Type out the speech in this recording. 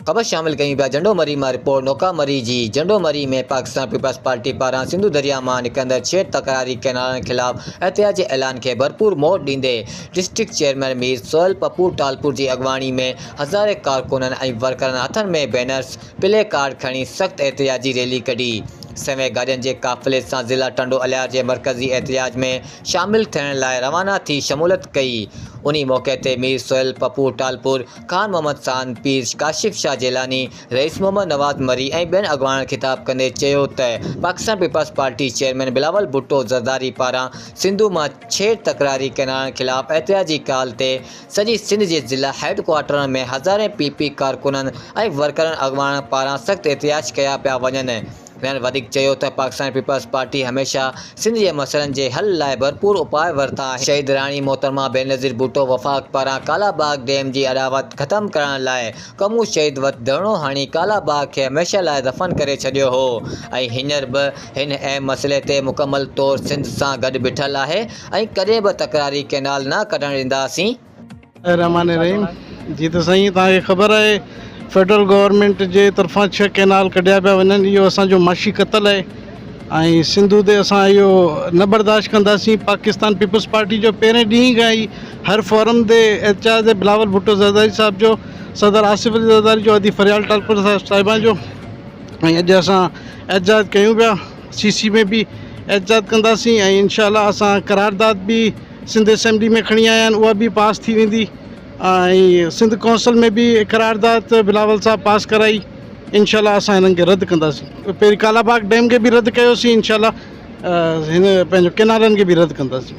ख़बर शामिल कई पिया झंडोमरी में रिपोर्ट नौकामरी जी। झंडोमरी में पाकिस्तान पीपल्स पार्टी पारां सिंधु दरिया में निकंदड़ छेड़ तकरारी कैनालनि खिलाफ़ एहतियात जे ऐलान के भरपूर मोड़ ॾींदे डिस्ट्रिक्ट चेयरमैन मीर सोहेल पप्पू टालपुर की अगवानी में हज़ारे कारकुननि ऐं वर्करनि हथनि में बैनर्स प्ले कार्ड खणी सख़्त एहतियाती रैली कढी। सवें गाॾियुनि जे काफ़िले सां ज़िला टंडो अलियार के मरकज़ी एहतियाज में शामिल थियण लाइ रवाना थी शमूलियत कई। उन्हीं मौके ते मीर सोहेल पप्पू टालपुर, खान मोहम्मद सान पीर, काशिफ शाह जेलानी, रईस मोहम्मद नवाज़ मरी ऐं ॿियनि अगवाननि खिताब कंदे चयो त Pakistan Peoples Party chairman Bilawal Bhutto Zardari पारां सिंधु में छेड़ तकरारी कैनालनि खिलाफ़ एहतियाजी काल ते सॼी सिंध के ज़िला हेडक्वार्टरनि में हज़ारे पीपी कारकुननि ऐं वर्करनि अगवाननि पारां सख़्त एहतियाज कया पिया वञनि। हुननि वधीक चयो त पाकिस्तान पीपल्स पार्टी हमेशा सिंध के मसइलनि के हल लाइ भरपूर उपाय वरिता है। शहीद राणी मोहतरमा बेनज़ीर भुट्टो वफ़ाक़ पारां कालाबाग डैम की अदावत ख़त्म करण लाइ क़ौमी शहीद वटि धरणो हणी कालाबाग के हमेशा लाइ दफ़न करे छॾियो हो ऐं हींअर बि हिन अहम मसइले ते मुकमल तौर सिंध सां गॾु बीठल आहे ऐं कॾहिं बि तकरारी कैनाल न कढण ॾींदासीं। रहमान रहीम जी। तो सही तव्हांखे ख़बर है फेडरल गवर्नमेंट के तरफा 6 कैनाल कढिया पिया वञनि। इहो असांजो माशी क़त्ल है ऐं सिंधु ते असां इहो न बर्दाश्त कंदासीं। पाकिस्तान पीपल्स पार्टी जो पहिरें ॾींहं खां ई हर फोरम ते एहतियाज बिलावल भुट्टो ज़रदारी साहब जो, सदर आसिफ अली ज़रदारी जो, अदी फरियाल टालपुर साहिबा जो ऐं अॼु असां एहतिजाज कयूं पिया। CC में भी एहतिजाज कंदासीं ऐं इंशाअल्लाह असां करारदाद भी सिंध असेंबली में खणी आया आहिनि, उहा भी पास थी वेंदी ऐं सिंध कौंसिल में भी करारदाद बिलावल साहब पास कराई। इंशाअल्लाह असां हिननि खे रद्द कंदासीं। पहिरीं कालाबाग डैम के भी रद्द कयोसीं, इंशाअल्लाह हिन पंहिंजो कैनालनि के भी रद्द कंदासीं।